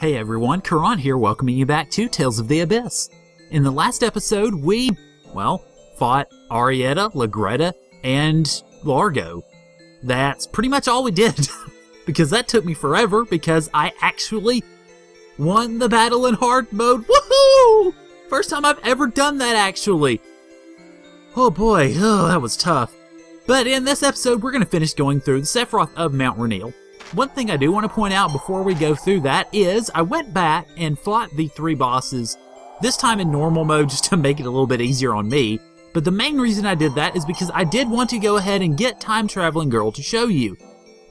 Hey everyone, Caront here, welcoming you back to Tales of the Abyss. In the last episode, we, fought Arietta, Lagretta, and Largo. That's pretty much all we did, because that took me forever, because I actually won the battle in hard mode. Woohoo! First time I've ever done that, actually. Oh boy, that was tough. But in this episode, we're going to finish going through the Sephiroth of Mount Ronea. One thing I do want to point out before we go through that is I went back and fought the 3 bosses, this time in normal mode just to make it a little bit easier on me. But the main reason I did that is because I did want to go ahead and get Time Traveling Girl to show you.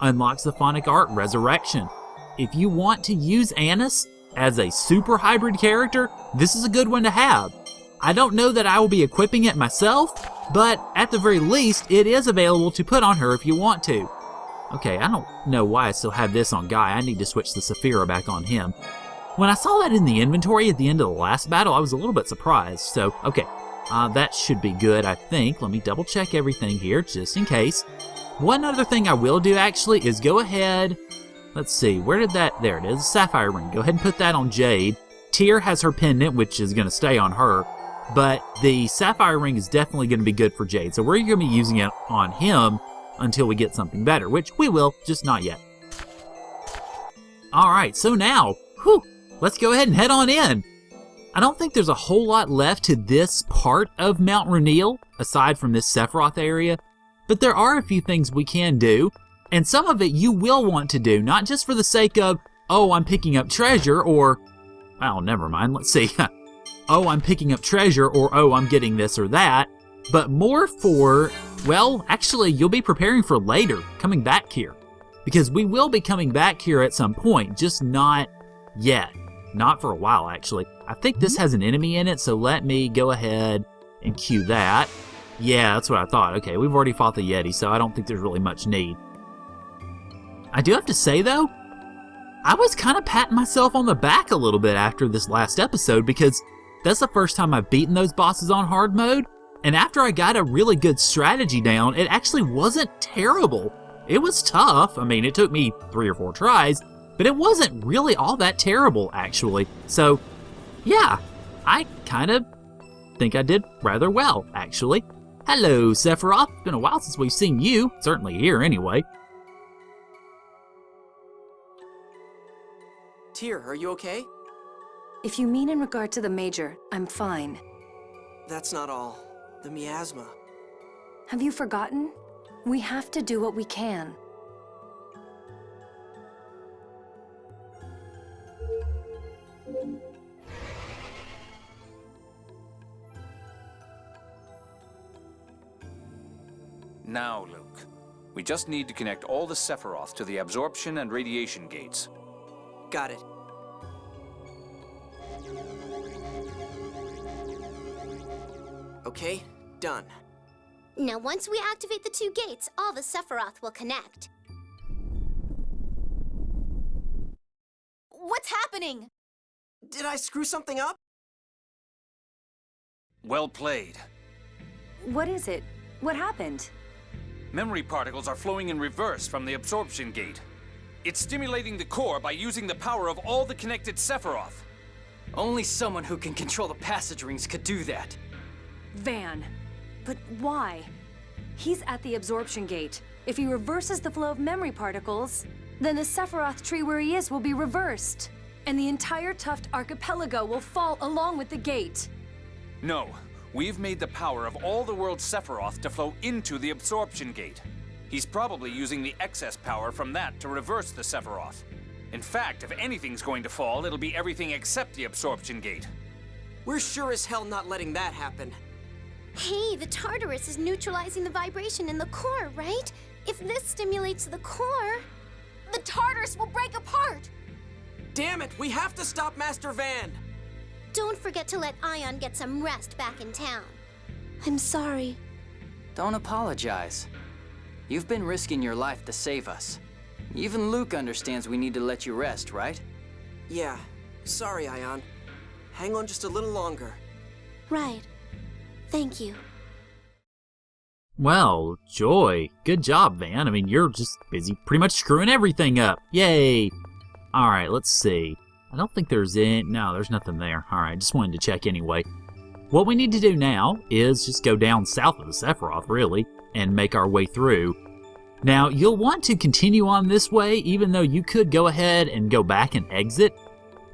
Unlocks the Phonic Art Resurrection. If you want to use Annis as a super hybrid character, this is a good one to have. I don't know that I will be equipping it myself, but at the very least, it is available to put on her if you want to. Okay, I don't know why I still have this on Guy. I need to switch the Sephiroth back on him. When I saw that in the inventory at the end of the last battle, I was a little bit surprised. So, okay, that should be good, I think. Let me double check everything here, just in case. One other thing I will do, actually, is go ahead. Let's see, where did that, there it is, Sapphire Ring. Go ahead and put that on Jade. Tyr has her pendant, which is going to stay on her. But the Sapphire Ring is definitely going to be good for Jade. So we're going to be using it on him until we get something better, which we will, just not yet. Alright, so now, let's go ahead and head on in. I don't think there's a whole lot left to this part of Mount Ronea, aside from this Sephiroth area, but there are a few things we can do, and some of it you will want to do, not just for the sake of, oh, I'm picking up treasure, or, well, never mind, let's see, oh, I'm picking up treasure, or oh, I'm getting this or that, but more for, well, actually, you'll be preparing for later, coming back here. Because we will be coming back here at some point, just not yet. Not for a while, actually. I think this has an enemy in it, so let me go ahead and cue that. Yeah, that's what I thought. Okay, we've already fought the Yeti, so I don't think there's really much need. I do have to say, though, I was kind of patting myself on the back a little bit after this last episode, because that's the first time I've beaten those bosses on hard mode. And after I got a really good strategy down, it actually wasn't terrible. It was tough. I mean, it took me 3 or 4 tries, but it wasn't really all that terrible, actually. So, yeah, I kind of think I did rather well, actually. Hello, Sephiroth. It's been a while since we've seen you. Certainly here, anyway. Tyr, are you okay? If you mean in regard to the Major, I'm fine. That's not all. The miasma. Have you forgotten? We have to do what we can. Now, Luke, we just need to connect all the Sephiroth to the absorption and radiation gates. Got it. Okay, done. Now once we activate the 2 gates, all the Sephiroth will connect. What's happening? Did I screw something up? Well played. What is it? What happened? Memory particles are flowing in reverse from the absorption gate. It's stimulating the core by using the power of all the connected Sephiroth. Only someone who can control the passage rings could do that. Van. But why? He's at the absorption gate. If he reverses the flow of memory particles, then the Sephiroth tree where he is will be reversed. And the entire Tuft archipelago will fall along with the gate. No, we've made the power of all the world's Sephiroth to flow into the absorption gate. He's probably using the excess power from that to reverse the Sephiroth. In fact, if anything's going to fall, it'll be everything except the absorption gate. We're sure as hell not letting that happen. Hey, the Tartarus is neutralizing the vibration in the core, right? If this stimulates the core, the Tartarus will break apart! Damn it, we have to stop Master Van! Don't forget to let Ion get some rest back in town. I'm sorry. Don't apologize. You've been risking your life to save us. Even Luke understands we need to let you rest, right? Yeah, sorry, Ion. Hang on just a little longer. Right. Thank you. Well, joy. Good job, Van. I mean, you're just busy pretty much screwing everything up. Yay! Alright, let's see. I don't think there's no, there's nothing there. Alright, just wanted to check anyway. What we need to do now is just go down south of the Sephiroth, really, and make our way through. Now, you'll want to continue on this way, even though you could go ahead and go back and exit,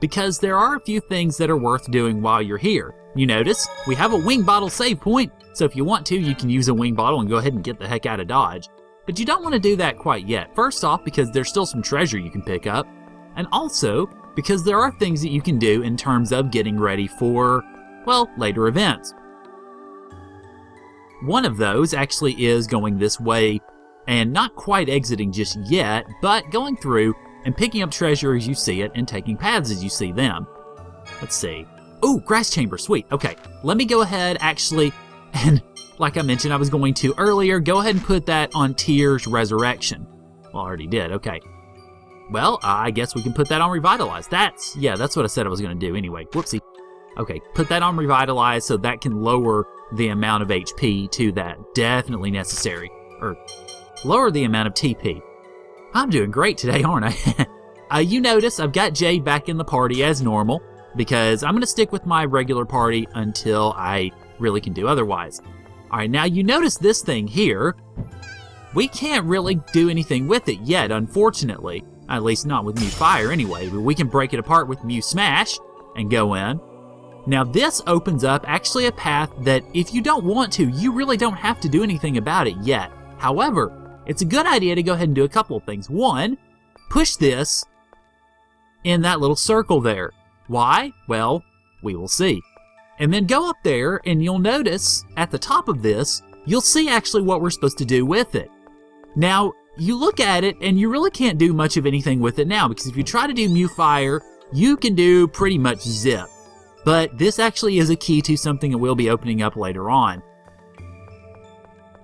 because there are a few things that are worth doing while you're here. You notice, we have a wing bottle save point, so if you want to, you can use a wing bottle and go ahead and get the heck out of Dodge. But you don't want to do that quite yet. First off, because there's still some treasure you can pick up, and also because there are things that you can do in terms of getting ready for, well, later events. One of those actually is going this way and not quite exiting just yet, but going through and picking up treasure as you see it and taking paths as you see them. Let's see. Ooh, grass chamber, sweet. Okay, let me go ahead actually, and like I mentioned I was going to earlier, go ahead and put that on Tyr's Resurrection. Well, I already did, okay. Well, I guess we can put that on Revitalize. That's what I said I was going to do anyway. Whoopsie. Okay, put that on Revitalize so that can lower the amount of HP to that. Definitely necessary. Or, lower the amount of TP. I'm doing great today, aren't I? You notice I've got Jade back in the party as normal, because I'm going to stick with my regular party until I really can do otherwise. Alright, now you notice this thing here. We can't really do anything with it yet, unfortunately. At least not with Mew Fire anyway, but we can break it apart with Mew Smash and go in. Now this opens up actually a path that if you don't want to, you really don't have to do anything about it yet. However, it's a good idea to go ahead and do a couple of things. One, push this in that little circle there. Why? Well, we will see. And then go up there and you'll notice at the top of this, you'll see actually what we're supposed to do with it. Now, you look at it and you really can't do much of anything with it now, because if you try to do Mew Fire, you can do pretty much zip. But this actually is a key to something that we'll be opening up later on.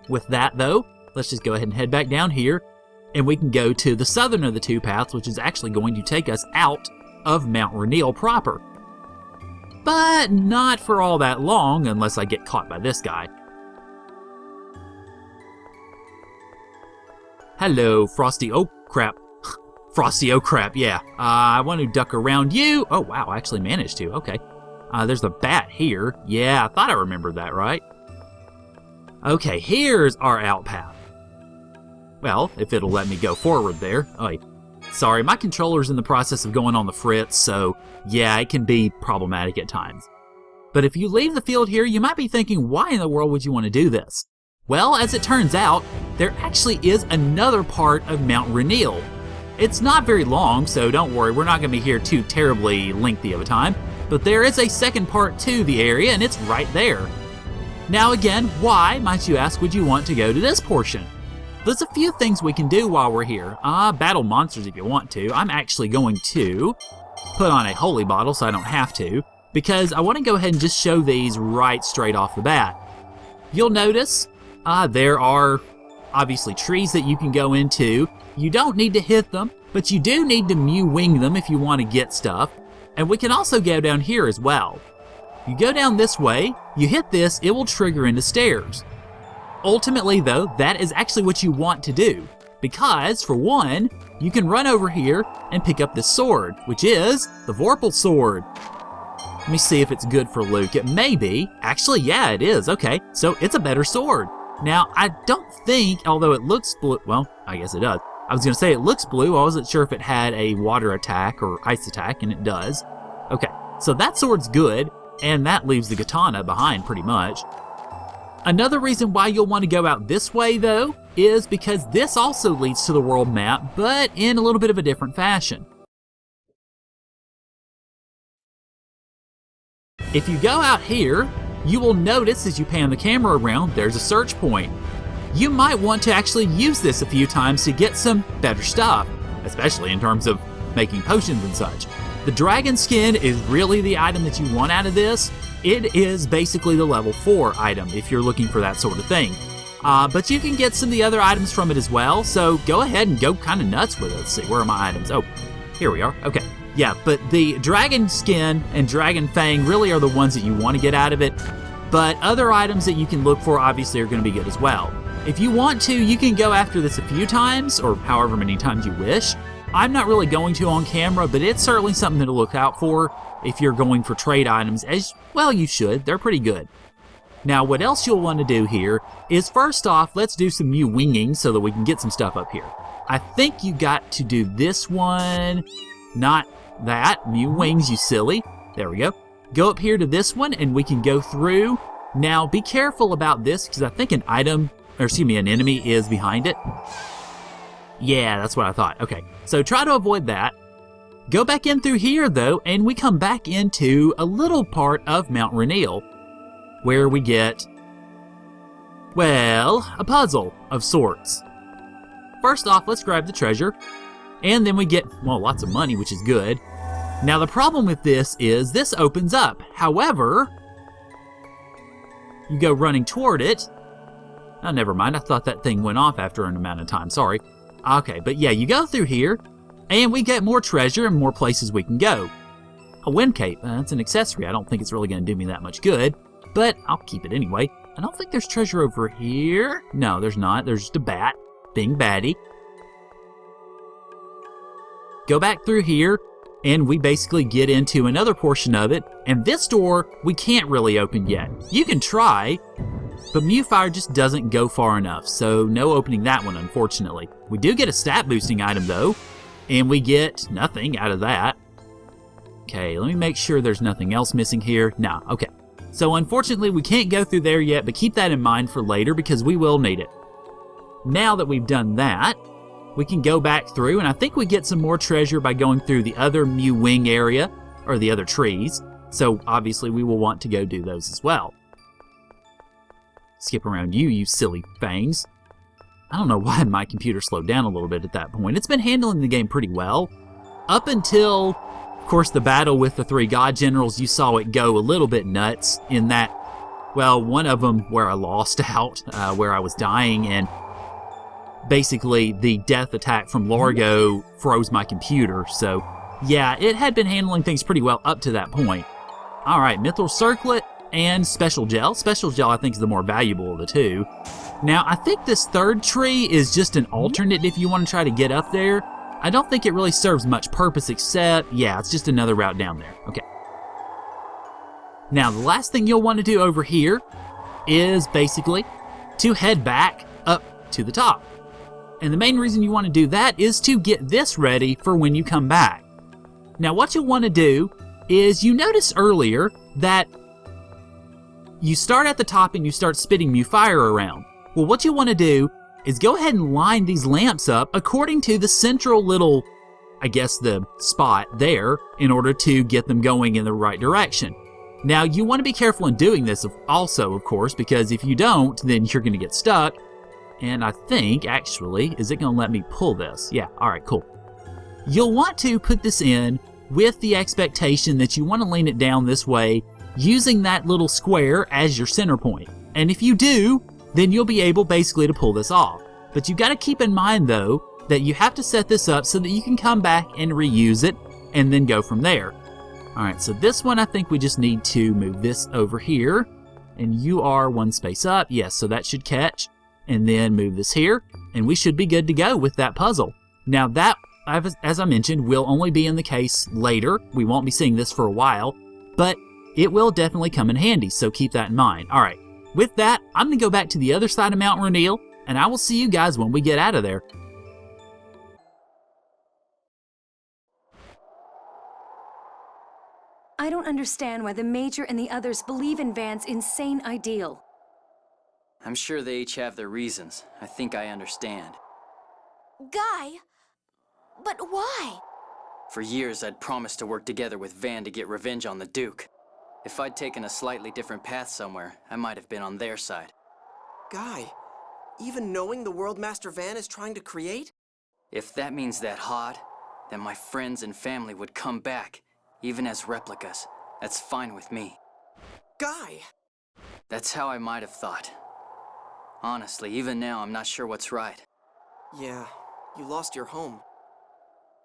With that though, let's just go ahead and head back down here, and we can go to the southern of the two paths, which is actually going to take us out of Mount Ronea proper. But not for all that long, unless I get caught by this guy. Hello, Frosty. Oh, crap. Frosty, oh, crap, yeah. I want to duck around you. Oh, wow, I actually managed to. Okay. There's a bat here. Yeah, I thought I remembered that, right? Okay, here's our out path. Well, if it'll let me go forward there. Oh, wait. Sorry, my controller's in the process of going on the fritz, so yeah, it can be problematic at times. But if you leave the field here, you might be thinking, why in the world would you want to do this? Well, as it turns out, there actually is another part of Mount Ronea. It's not very long, so don't worry, we're not going to be here too terribly lengthy of a time, but there is a second part to the area, and it's right there. Now again, why, might you ask, would you want to go to this portion? There's a few things we can do while we're here. Battle monsters if you want to. I'm actually going to put on a holy bottle so I don't have to, because I want to go ahead and just show these right straight off the bat. You'll notice there are obviously trees that you can go into. You don't need to hit them, but you do need to Mew Wing them if you want to get stuff. And we can also go down here as well. You go down this way, you hit this, it will trigger into stairs. Ultimately though, that is actually what you want to do, because for one, you can run over here and pick up this sword, which is the Vorpal sword. Let me see if it's good for Luke. It may be. Actually, yeah, it is. Okay, so it's a better sword. Now, I don't think, although it looks blue, well, I guess it does. I was going to say it looks blue. I wasn't sure if it had a water attack or ice attack, and it does. Okay, so that sword's good, and that leaves the katana behind pretty much. Another reason why you'll want to go out this way, though, is because this also leads to the world map, but in a little bit of a different fashion. If you go out here, you will notice as you pan the camera around, there's a search point. You might want to actually use this a few times to get some better stuff, especially in terms of making potions and such. The dragon skin is really the item that you want out of this. It is basically the level 4 item if you're looking for that sort of thing. But you can get some of the other items from it as well, so go ahead and go kind of nuts with it. Let's see, where are my items? Oh, here we are. Okay. Yeah, but the dragon skin and dragon fang really are the ones that you want to get out of it, but other items that you can look for obviously are going to be good as well. If you want to, you can go after this a few times, or however many times you wish, I'm not really going to on camera, but it's certainly something to look out for if you're going for trade items, as well you should. They're pretty good. Now, what else you'll want to do here is, first off, let's do some Mew winging so that we can get some stuff up here. I think you got to do this one, not that. Mew wings, you silly. There we go. Go up here to this one, and we can go through. Now, be careful about this, because I think an enemy is behind it. Yeah, that's what I thought. Okay, so try to avoid that. Go back in through here, though, and we come back into a little part of Mount Ronea, where we get, well, a puzzle of sorts. First off, let's grab the treasure, and then we get, well, lots of money, which is good. Now, the problem with this is this opens up. However, you go running toward it. Oh, never mind. I thought that thing went off after an amount of time. Sorry. Okay, but yeah, you go through here, and we get more treasure and more places we can go. A wind cape. That's an accessory. I don't think it's really going to do me that much good, but I'll keep it anyway. I don't think there's treasure over here. No, there's not. There's just a bat being batty. Go back through here, and we basically get into another portion of it, and this door we can't really open yet. You can try, but Mewfire just doesn't go far enough, so no opening that one, unfortunately. We do get a stat boosting item, though, and we get nothing out of that. Okay, let me make sure there's nothing else missing here. No, okay. So unfortunately, we can't go through there yet, but keep that in mind for later, because we will need it. Now that we've done that, we can go back through, and I think we get some more treasure by going through the other Mew wing area, or the other trees. So obviously we will want to go do those as well. Skip around you silly fangs. I don't know why my computer slowed down a little bit at that point. It's been handling the game pretty well. Up until, of course, the battle with the 3 God Generals, you saw it go a little bit nuts in that, well, one of them where I lost out, where I was dying, and basically the death attack from Largo froze my computer. So yeah, it had been handling things pretty well up to that point. All right, Mithril Circlet and Special Gel. Special Gel I think is the more valuable of the two. Now I think this third tree is just an alternate if you want to try to get up there. I don't think it really serves much purpose except, yeah, it's just another route down there. Okay. Now the last thing you'll want to do over here is basically to head back up to the top. And the main reason you want to do that is to get this ready for when you come back. Now what you'll want to do is, you notice earlier that you start at the top and you start spitting Mewfire around. Well, what you want to do is go ahead and line these lamps up according to the central little, I guess, the spot there, in order to get them going in the right direction. Now you want to be careful in doing this also, of course, because if you don't, then you're going to get stuck. And I think, actually, is it going to let me pull this? Yeah, all right, cool. You'll want to put this in with the expectation that you want to lean it down this way, using that little square as your center point. And if you do, then you'll be able basically to pull this off. But you've got to keep in mind, though, that you have to set this up so that you can come back and reuse it, and then go from there. All right, so this one, I think we just need to move this over here. And you are one space up. Yes, so that should catch. And then move this here, and we should be good to go with that puzzle. Now that, as I mentioned, will only be in the case later. We won't be seeing this for a while, but it will definitely come in handy, so keep that in mind. All right, with that, I'm going to go back to the other side of Mount Ronea, and I will see you guys when we get out of there. I don't understand why the Major and the others believe in Van's insane ideal. I'm sure they each have their reasons. I think I understand. Guy, but why? For years, I'd promised to work together with Van to get revenge on the Duke. If I'd taken a slightly different path somewhere, I might have been on their side. Guy, even knowing the world Master Van is trying to create? If that means that hot, then my friends and family would come back, even as replicas. That's fine with me. Guy! That's how I might have thought. Honestly, even now, I'm not sure what's right. Yeah, you lost your home.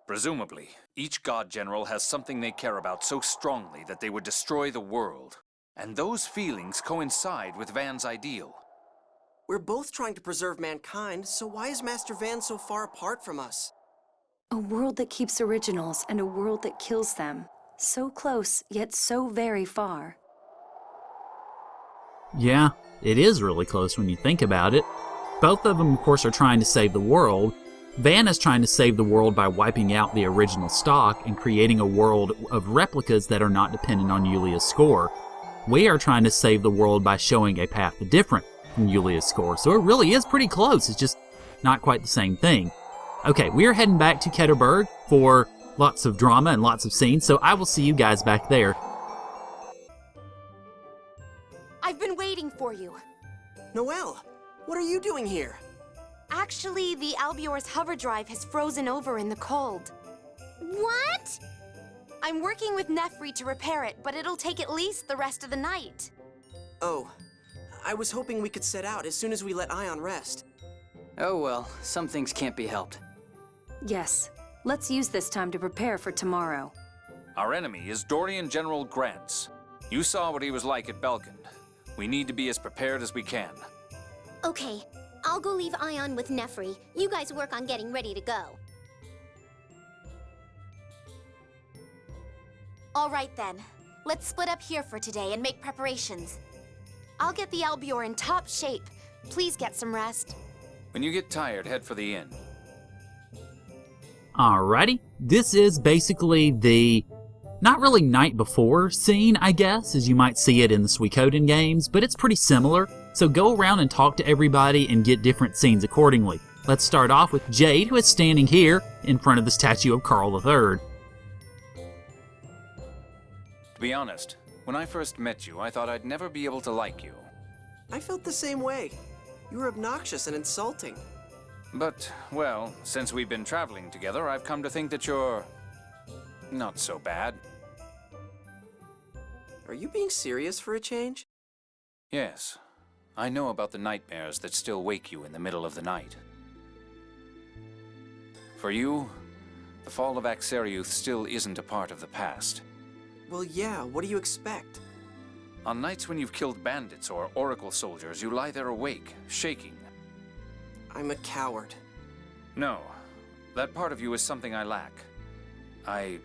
Presumably, each God General has something they care about so strongly that they would destroy the world. And those feelings coincide with Van's ideal. We're both trying to preserve mankind, so why is Master Van so far apart from us? A world that keeps originals and a world that kills them. So close, yet so very far. Yeah, it is really close when you think about it. Both of them, of course, are trying to save the world. Van is trying to save the world by wiping out the original stock and creating a world of replicas that are not dependent on Yulia's score. We are trying to save the world by showing a path different from Yulia's score. So it really is pretty close. It's just not quite the same thing. Okay, we are heading back to Keterburg for lots of drama and lots of scenes, so I will see you guys back there. I've been waiting for you. Noelle, what are you doing here? Actually, the Albior's hover drive has frozen over in the cold. What? I'm working with Nefri to repair it, but it'll take at least the rest of the night. Oh, I was hoping we could set out as soon as we let Ion rest. Oh well, some things can't be helped. Yes, let's use this time to prepare for tomorrow. Our enemy is Dorian General Grants. You saw what he was like at Belkand. We need to be as prepared as we can. Okay, I'll go leave Ion with Nefri. You guys work on getting ready to go. All right then. Let's split up here for today and make preparations. I'll get the Albior in top shape. Please get some rest. When you get tired, head for the inn. Alrighty, this is basically the, not really night before scene, I guess, as you might see it in the Suikoden games, but it's pretty similar. So go around and talk to everybody and get different scenes accordingly. Let's start off with Jade, who is standing here in front of the statue of Karl III. To be honest, when I first met you, I thought I'd never be able to like you. I felt the same way. You were obnoxious and insulting. But, well, since we've been traveling together, I've come to think that you're not so bad. Are you being serious for a change? Yes. I know about the nightmares that still wake you in the middle of the night. For you, the fall of Axariuth still isn't a part of the past. Well, yeah, what do you expect? On nights when you've killed bandits or Oracle soldiers, you lie there awake, shaking. I'm a coward. No, that part of you is something I lack. I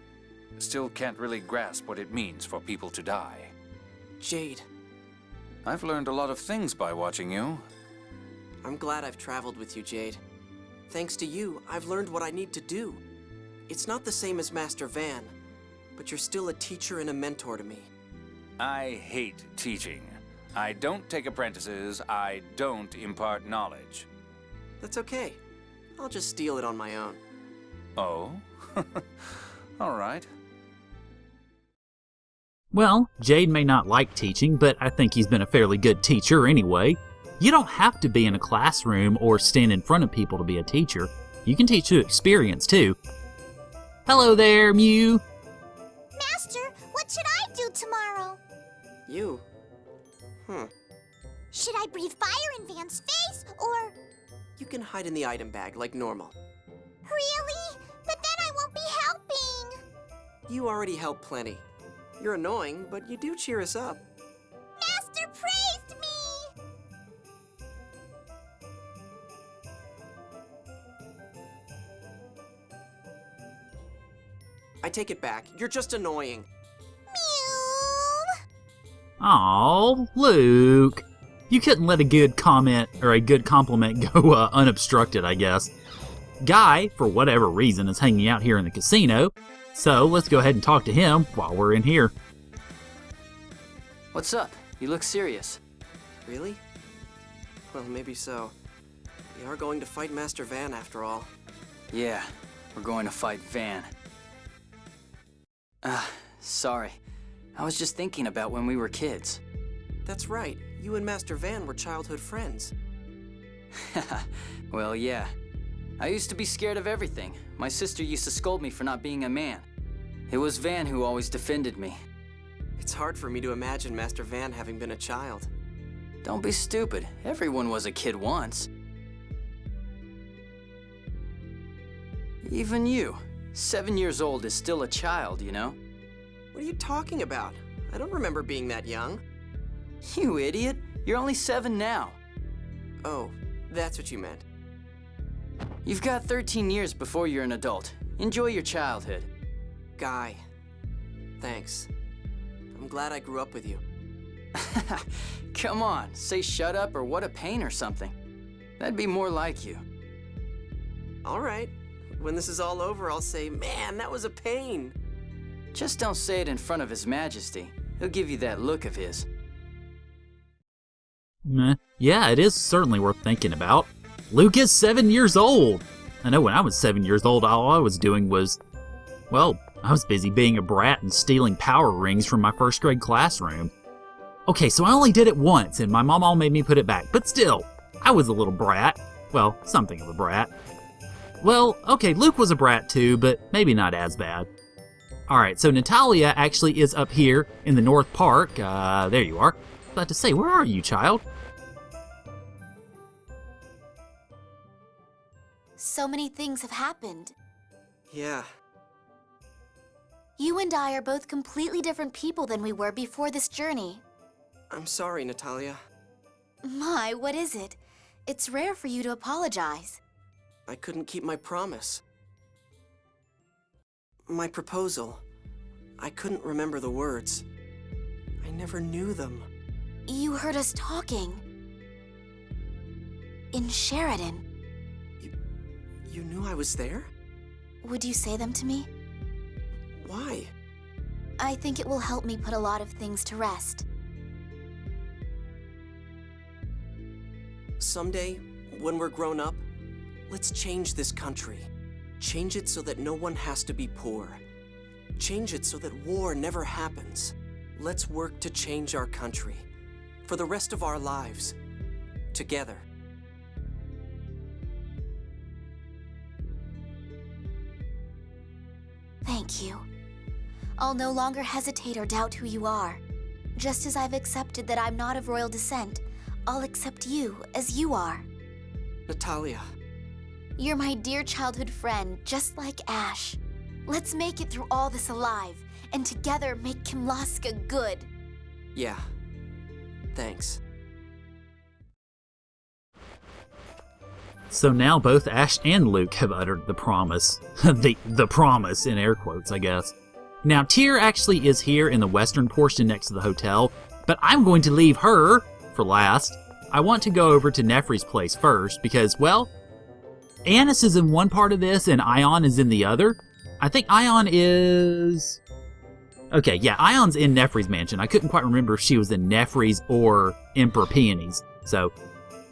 still can't really grasp what it means for people to die. Jade, I've learned a lot of things by watching you. I'm glad I've traveled with you, Jade. Thanks to you, I've learned what I need to do. It's not the same as Master Van, but you're still a teacher and a mentor to me. I hate teaching. I don't take apprentices, I don't impart knowledge. That's okay. I'll just steal it on my own. Oh? All right. Well, Jade may not like teaching, but I think he's been a fairly good teacher anyway. You don't have to be in a classroom or stand in front of people to be a teacher. You can teach through experience, too. Hello there, Mew. Master, what should I do tomorrow? You? Should I breathe fire in Van's face, or... You can hide in the item bag like normal. Really? But then I won't be helping! You already help plenty. You're annoying, but you do cheer us up. Master praised me! I take it back. You're just annoying. Mew! Aw, Luke. You couldn't let a good comment or a good compliment go unobstructed, I guess. Guy, for whatever reason, is hanging out here in the casino, so let's go ahead and talk to him while we're in here. What's up? You look serious. Really? Well, maybe so. We are going to fight Master Van after all. Yeah, we're going to fight Van. Sorry. I was just thinking about when we were kids. That's right. You and Master Van were childhood friends. Well, yeah. I used to be scared of everything. My sister used to scold me for not being a man. It was Van who always defended me. It's hard for me to imagine Master Van having been a child. Don't be stupid. Everyone was a kid once. Even you. 7 years old is still a child, you know? What are you talking about? I don't remember being that young. You idiot. You're only 7 now. Oh, that's what you meant. You've got 13 years before you're an adult. Enjoy your childhood. Guy, thanks. I'm glad I grew up with you. Come on, say shut up or what a pain or something. That'd be more like you. All right. When this is all over, I'll say, man, that was a pain. Just don't say it in front of His Majesty. He'll give you that look of his. Yeah, it is certainly worth thinking about. Luke is 7 years old. I know when I was 7 years old, all I was doing was, well, I was busy being a brat and stealing power rings from my first grade classroom. Okay, so I only did it once, and my mom all made me put it back, but still, I was a little brat. Well, something of a brat. Well, okay, Luke was a brat too, but maybe not as bad. Alright, so Natalia actually is up here in the North Park. There you are. I was about to say, where are you, child? So many things have happened. Yeah. You and I are both completely different people than we were before this journey. I'm sorry, Natalia. My, what is it? It's rare for you to apologize. I couldn't keep my promise. My proposal. I couldn't remember the words. I never knew them. You heard us talking. In Sheridan. You knew I was there? Would you say them to me? Why? I think it will help me put a lot of things to rest. Someday, when we're grown up, let's change this country. Change it so that no one has to be poor. Change it so that war never happens. Let's work to change our country. For the rest of our lives. Together. Thank you. I'll no longer hesitate or doubt who you are. Just as I've accepted that I'm not of royal descent, I'll accept you as you are. Natalia. You're my dear childhood friend, just like Ash. Let's make it through all this alive, and together make Kimlaska good. Yeah. Thanks. So now both Ash and Luke have uttered the promise. the promise, in air quotes, I guess. Now, Tyr actually is here in the western portion next to the hotel, but I'm going to leave her for last. I want to go over to Nefri's place first because, well, Annis is in one part of this and Ion is in the other. I think Ion is... Okay, yeah, Ion's in Nefri's mansion. I couldn't quite remember if she was in Nefri's or Emperor Peony's. So,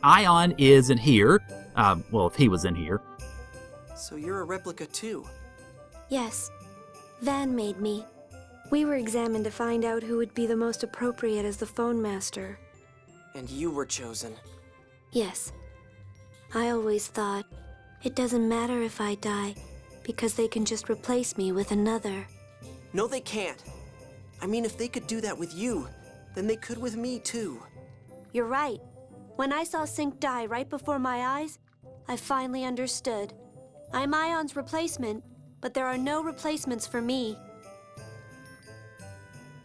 Ion is in here. Well, if he was in here. So you're a replica too? Yes. Van made me. We were examined to find out who would be the most appropriate as the phone master. And you were chosen. Yes. I always thought, it doesn't matter if I die, because they can just replace me with another. No, they can't. I mean, if they could do that with you, then they could with me too. You're right. When I saw Sync die right before my eyes, I finally understood. I'm Ion's replacement, but there are no replacements for me.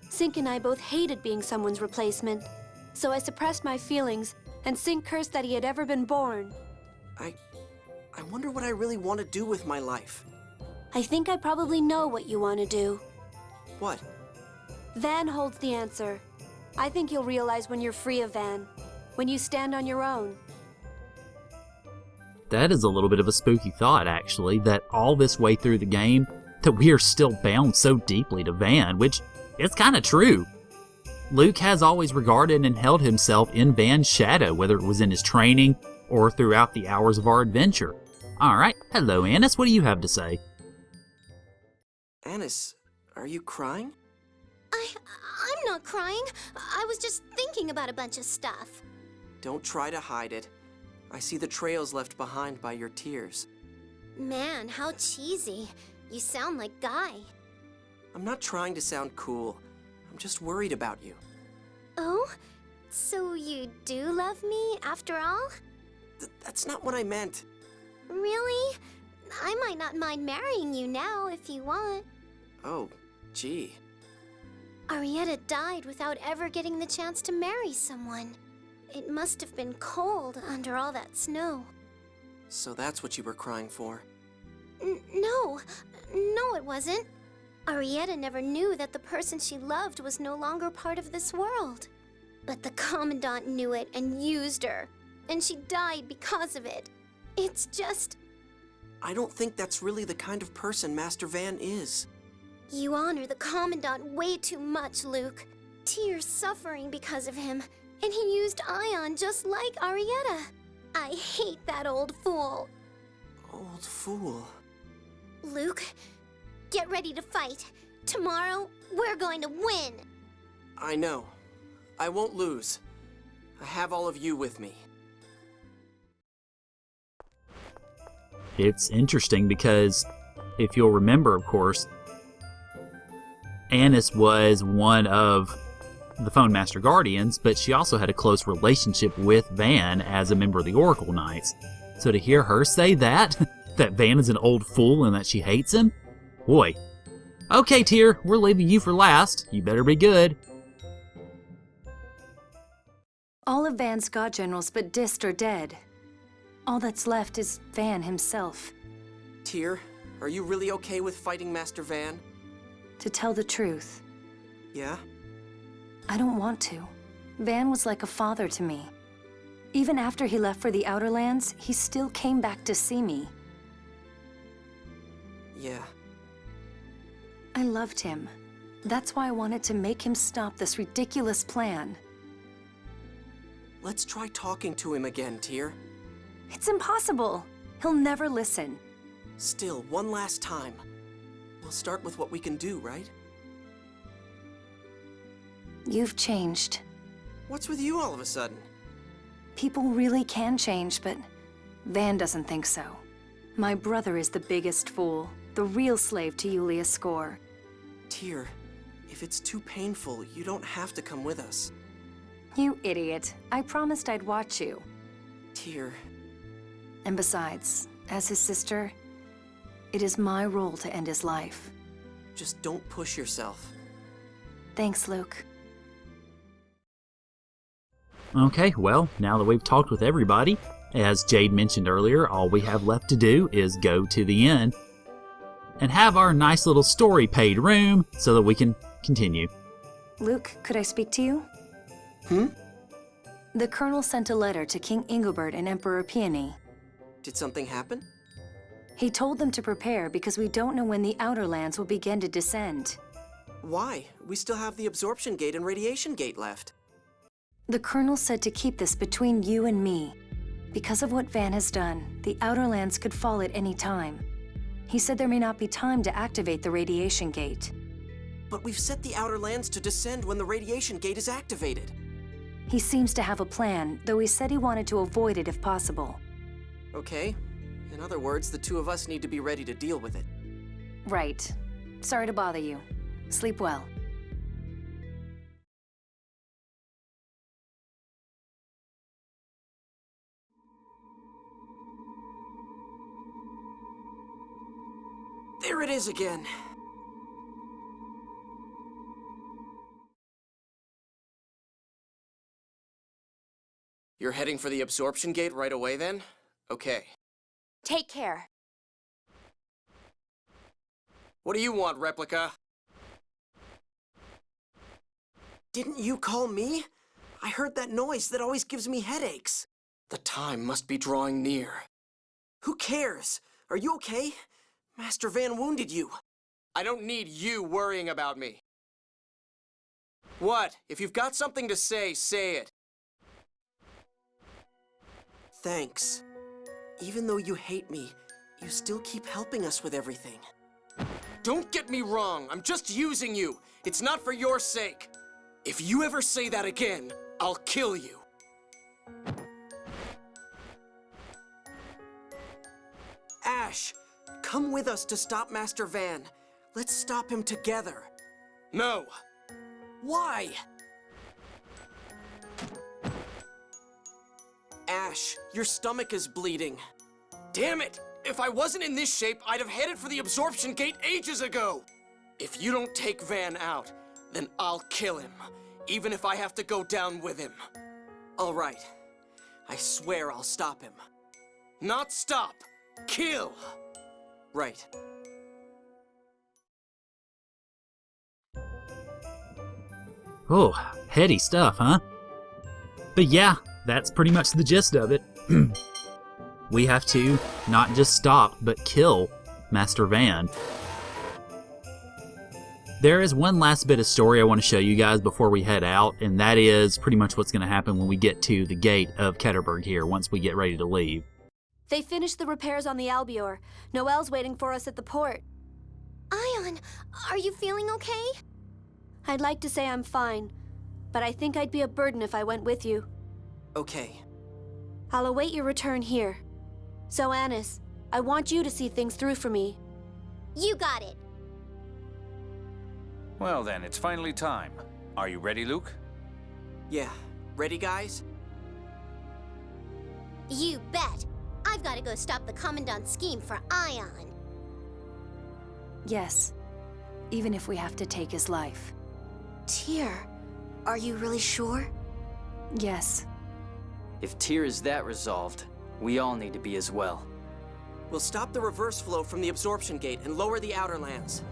Sync and I both hated being someone's replacement, so I suppressed my feelings, and Sync cursed that he had ever been born. I wonder what I really want to do with my life. I think I probably know what you want to do. What? Van holds the answer. I think you'll realize when you're free of Van, when you stand on your own. That is a little bit of a spooky thought, actually, that all this way through the game, that we are still bound so deeply to Van, which is kind of true. Luke has always regarded and held himself in Van's shadow, whether it was in his training or throughout the hours of our adventure. Alright, hello Annis, what do you have to say? Annis, are you crying? I'm not crying. I was just thinking about a bunch of stuff. Don't try to hide it. I see the trails left behind by your tears. Man, how cheesy. You sound like Guy. I'm not trying to sound cool. I'm just worried about you. Oh? So you do love me, after all? That's not what I meant. Really? I might not mind marrying you now, if you want. Oh, gee. Arietta died without ever getting the chance to marry someone. It must have been cold under all that snow. So that's what you were crying for. No, it wasn't. Arietta never knew that the person she loved was no longer part of this world. But the Commandant knew it and used her, and she died because of it. It's just... I don't think that's really the kind of person Master Van is. You honor the Commandant way too much, Luke. Tyr's suffering because of him, and he used Ion just like Arietta. I hate that old fool. Old fool. Luke, get ready to fight. Tomorrow, we're going to win. I know. I won't lose. I have all of you with me. It's interesting because, if you'll remember, of course, Annis was one of the Phone Master Guardians, but she also had a close relationship with Van as a member of the Oracle Knights. So to hear her say that, that Van is an old fool and that she hates him? Boy. Okay, Tyr, we're leaving you for last. You better be good. All of Van's god generals but Dist are dead. All that's left is Van himself. Tyr, are you really okay with fighting Master Van? To tell the truth, Yeah? I don't want to. Van was like a father to me. Even after he left for the Outer Lands, he still came back to see me. Yeah. I loved him. That's why I wanted to make him stop this ridiculous plan. Let's try talking to him again, Tyr. It's impossible. He'll never listen. Still, one last time. We'll start with what we can do, right? You've changed. What's with you all of a sudden? People really can change, but Van doesn't think so. My brother is the biggest fool, the real slave to Yulia's score. Tyr, if it's too painful, you don't have to come with us. You idiot. I promised I'd watch you. Tyr. And besides, as his sister, it is my role to end his life. Just don't push yourself. Thanks, Luke. Okay, well, now that we've talked with everybody, as Jade mentioned earlier, all we have left to do is go to the inn and have our nice little story-paid room so that we can continue. Luke, could I speak to you? The Colonel sent a letter to King Ingobert and Emperor Peony. Did something happen? He told them to prepare because we don't know when the Outer Lands will begin to descend. Why? We still have the absorption gate and radiation gate left. The Colonel said to keep this between you and me. Because of what Van has done, the Outer Lands could fall at any time. He said there may not be time to activate the radiation gate. But we've set the Outer Lands to descend when the radiation gate is activated. He seems to have a plan, though he said he wanted to avoid it if possible. Okay. In other words, the two of us need to be ready to deal with it. Right. Sorry to bother you. Sleep well. There it is again. You're heading for the absorption gate right away then? Okay. Take care. What do you want, Replica? Didn't you call me? I heard that noise that always gives me headaches. The time must be drawing near. Who cares? Are you okay? Master Van wounded you. I don't need you worrying about me. What? If you've got something to say it. Thanks. Even though you hate me, you still keep helping us with everything. Don't get me wrong, I'm just using you. It's not for your sake. If you ever say that again, I'll kill you. Ash, come with us to stop Master Van. Let's stop him together. No. Why? Ash, your stomach is bleeding. Damn it! If I wasn't in this shape, I'd have headed for the absorption gate ages ago. If you don't take Van out, then I'll kill him, even if I have to go down with him. All right. I swear I'll stop him. Not stop. Kill! Right. Oh, heady stuff, huh? But yeah, that's pretty much the gist of it. We have to not just stop, but kill Master Van. There is one last bit of story I want to show you guys before we head out, and that is pretty much what's going to happen when we get to the gate of Keterburg here, once we get ready to leave. They finished the repairs on the Albior. Noelle's waiting for us at the port. Ion, are you feeling okay? I'd like to say I'm fine, but I think I'd be a burden if I went with you. Okay. I'll await your return here. So, Annis, I want you to see things through for me. You got it. Well then, it's finally time. Are you ready, Luke? Yeah. Ready, guys? You bet. I've got to go stop the Commandant's scheme for Ion. Yes. Even if we have to take his life. Tyr, are you really sure? Yes. If Tyr is that resolved, we all need to be as well. We'll stop the reverse flow from the absorption gate and lower the outer lands.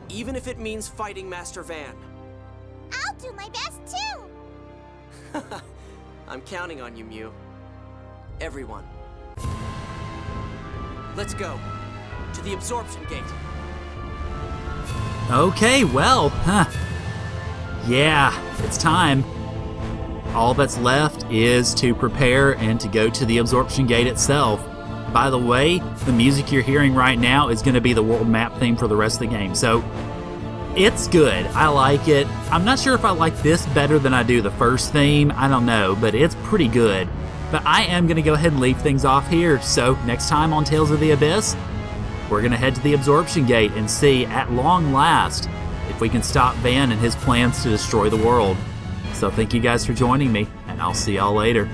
Even if it means fighting Master Van. I'll do my best too. I'm counting on you, Mew. Everyone. Let's go. To the absorption gate. Okay, well, yeah, it's time. All that's left is to prepare and to go to the absorption gate itself. By the way, the music you're hearing right now is going to be the world map theme for the rest of the game, so it's good. I like it. I'm not sure if I like this better than I do the first theme. I don't know, but it's pretty good. But I am going to go ahead and leave things off here, so next time on Tales of the Abyss, we're going to head to the absorption gate and see, at long last, if we can stop Van and his plans to destroy the world. So thank you guys for joining me, and I'll see y'all later.